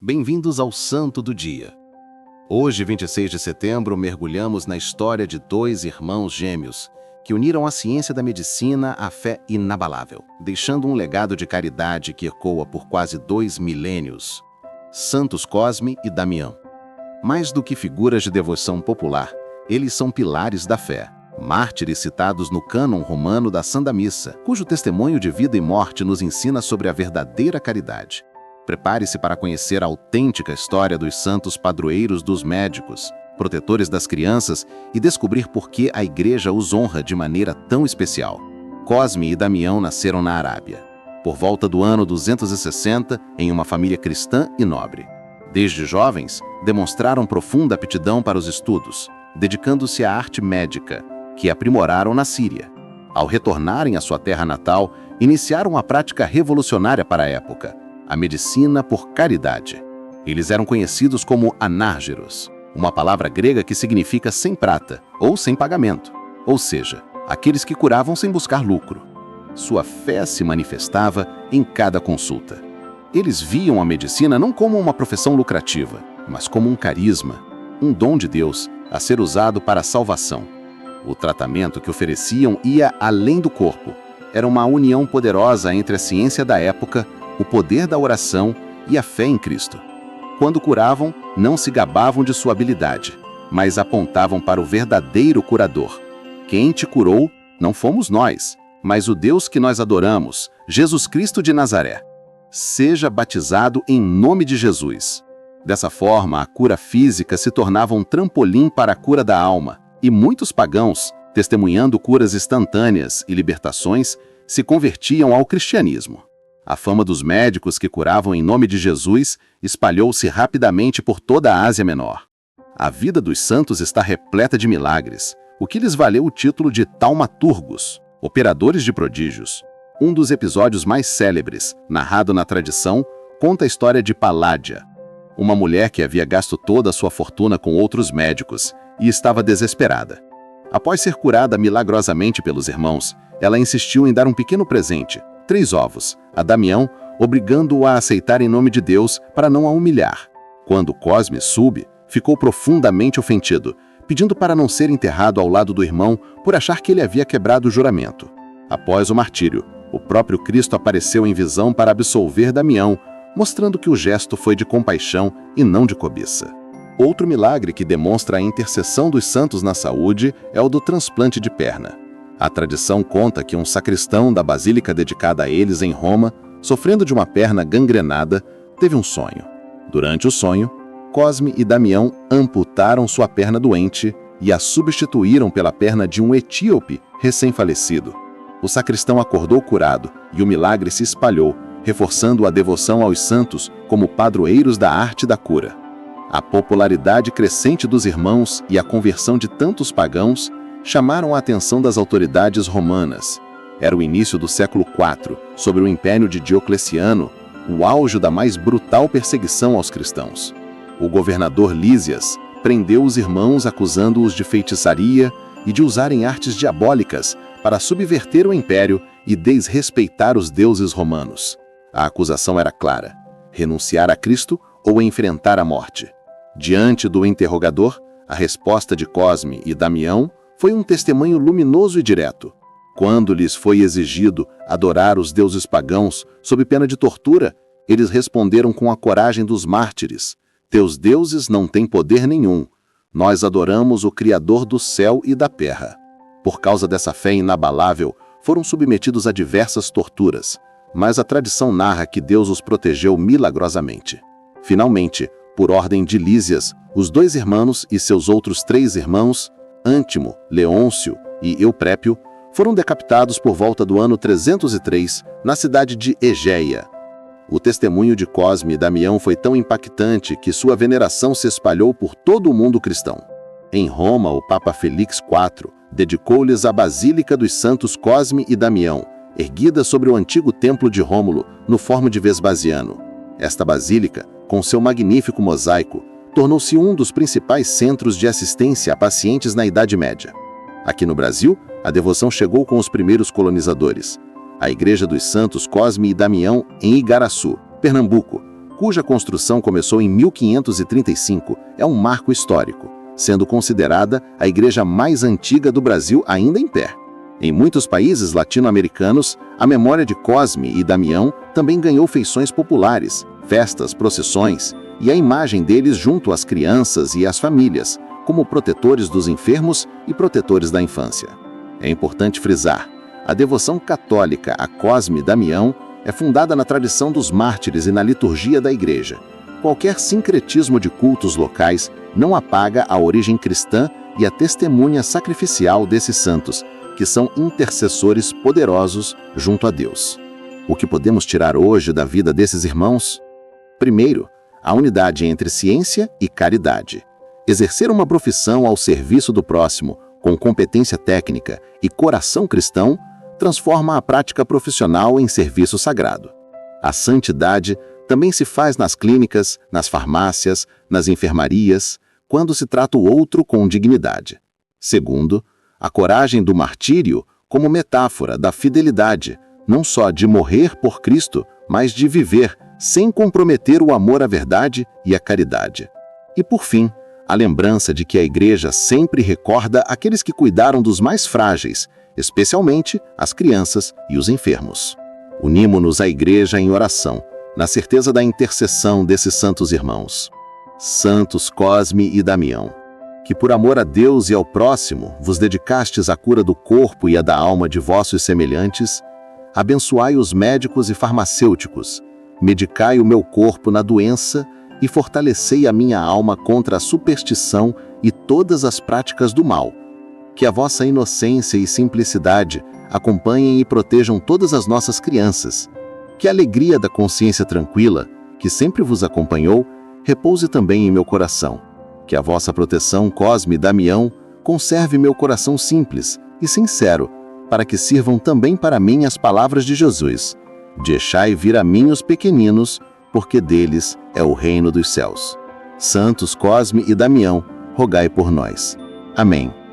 Bem-vindos ao Santo do Dia. Hoje, 26 de setembro, mergulhamos na história de dois irmãos gêmeos que uniram a ciência da medicina à fé inabalável, deixando um legado de caridade que ecoa por quase 2 milênios. Santos Cosme e Damião. Mais do que figuras de devoção popular, eles são pilares da fé, mártires citados no cânon romano da Santa Missa, cujo testemunho de vida e morte nos ensina sobre a verdadeira caridade. Prepare-se para conhecer a autêntica história dos santos padroeiros dos médicos, protetores das crianças e descobrir por que a Igreja os honra de maneira tão especial. Cosme e Damião nasceram na Arábia, por volta do ano 260, em uma família cristã e nobre. Desde jovens, demonstraram profunda aptidão para os estudos, dedicando-se à arte médica, que aprimoraram na Síria. Ao retornarem à sua terra natal, iniciaram uma prática revolucionária para a época, a medicina por caridade. Eles eram conhecidos como anárgeros, uma palavra grega que significa sem prata ou sem pagamento, ou seja, aqueles que curavam sem buscar lucro. Sua fé se manifestava em cada consulta. Eles viam a medicina não como uma profissão lucrativa, mas como um carisma, um dom de Deus a ser usado para a salvação. O tratamento que ofereciam ia além do corpo. Era uma união poderosa entre a ciência da época, o poder da oração e a fé em Cristo. Quando curavam, não se gabavam de sua habilidade, mas apontavam para o verdadeiro curador. Quem te curou não fomos nós, mas o Deus que nós adoramos, Jesus Cristo de Nazaré. Seja batizado em nome de Jesus. Dessa forma, a cura física se tornava um trampolim para a cura da alma, e muitos pagãos, testemunhando curas instantâneas e libertações, se convertiam ao cristianismo. A fama dos médicos que curavam em nome de Jesus espalhou-se rapidamente por toda a Ásia Menor. A vida dos santos está repleta de milagres, o que lhes valeu o título de taumaturgos, operadores de prodígios. Um dos episódios mais célebres, narrado na tradição, conta a história de Paládia, uma mulher que havia gasto toda a sua fortuna com outros médicos e estava desesperada. Após ser curada milagrosamente pelos irmãos, ela insistiu em dar um pequeno presente, 3 ovos, a Damião, obrigando-o a aceitar em nome de Deus para não a humilhar. Quando Cosme soube, ficou profundamente ofendido, pedindo para não ser enterrado ao lado do irmão por achar que ele havia quebrado o juramento. Após o martírio, o próprio Cristo apareceu em visão para absolver Damião, mostrando que o gesto foi de compaixão e não de cobiça. Outro milagre que demonstra a intercessão dos santos na saúde é o do transplante de perna. A tradição conta que um sacristão da basílica dedicada a eles em Roma, sofrendo de uma perna gangrenada, teve um sonho. Durante o sonho, Cosme e Damião amputaram sua perna doente e a substituíram pela perna de um etíope recém-falecido. O sacristão acordou curado e o milagre se espalhou, reforçando a devoção aos santos como padroeiros da arte da cura. A popularidade crescente dos irmãos e a conversão de tantos pagãos chamaram a atenção das autoridades romanas. Era o início do século IV, sob o império de Diocleciano, o auge da mais brutal perseguição aos cristãos. O governador Lísias prendeu os irmãos acusando-os de feitiçaria e de usarem artes diabólicas para subverter o império e desrespeitar os deuses romanos. A acusação era clara: renunciar a Cristo ou enfrentar a morte. Diante do interrogador, a resposta de Cosme e Damião foi um testemunho luminoso e direto. Quando lhes foi exigido adorar os deuses pagãos sob pena de tortura, eles responderam com a coragem dos mártires: teus deuses não têm poder nenhum. Nós adoramos o Criador do céu e da terra. Por causa dessa fé inabalável, foram submetidos a diversas torturas, mas a tradição narra que Deus os protegeu milagrosamente. Finalmente, por ordem de Lísias, os 2 irmãos e seus outros 3 irmãos, Ântimo, Leôncio e Euprépio, foram decapitados por volta do ano 303, na cidade de Egeia. O testemunho de Cosme e Damião foi tão impactante que sua veneração se espalhou por todo o mundo cristão. Em Roma, o Papa Félix IV dedicou-lhes a Basílica dos Santos Cosme e Damião, erguida sobre o antigo templo de Rômulo, no Fórum de Vespasiano. Esta basílica, com seu magnífico mosaico, tornou-se um dos principais centros de assistência a pacientes na Idade Média. Aqui no Brasil, a devoção chegou com os primeiros colonizadores. A Igreja dos Santos Cosme e Damião, em Igaraçu, Pernambuco, cuja construção começou em 1535, é um marco histórico, sendo considerada a igreja mais antiga do Brasil ainda em pé. Em muitos países latino-americanos, a memória de Cosme e Damião também ganhou feições populares, festas, procissões, e a imagem deles junto às crianças e às famílias, como protetores dos enfermos e protetores da infância. É importante frisar, a devoção católica a Cosme e Damião é fundada na tradição dos mártires e na liturgia da Igreja. Qualquer sincretismo de cultos locais não apaga a origem cristã e a testemunha sacrificial desses santos, que são intercessores poderosos junto a Deus. O que podemos tirar hoje da vida desses irmãos? Primeiro, a unidade entre ciência e caridade. Exercer uma profissão ao serviço do próximo, com competência técnica e coração cristão, transforma a prática profissional em serviço sagrado. A santidade também se faz nas clínicas, nas farmácias, nas enfermarias, quando se trata o outro com dignidade. Segundo, a coragem do martírio como metáfora da fidelidade, não só de morrer por Cristo, mas de viver sem comprometer o amor à verdade e à caridade. E por fim, a lembrança de que a Igreja sempre recorda aqueles que cuidaram dos mais frágeis, especialmente as crianças e os enfermos. Unimo-nos à Igreja em oração, na certeza da intercessão desses santos irmãos. Santos Cosme e Damião, que por amor a Deus e ao próximo vos dedicastes à cura do corpo e à da alma de vossos semelhantes, abençoai os médicos e farmacêuticos, medicai o meu corpo na doença e fortalecei a minha alma contra a superstição e todas as práticas do mal. Que a vossa inocência e simplicidade acompanhem e protejam todas as nossas crianças. Que a alegria da consciência tranquila, que sempre vos acompanhou, repouse também em meu coração. Que a vossa proteção, Cosme e Damião, conserve meu coração simples e sincero, para que sirvam também para mim as palavras de Jesus: deixai vir a mim os pequeninos, porque deles é o reino dos céus. Santos Cosme e Damião, rogai por nós. Amém.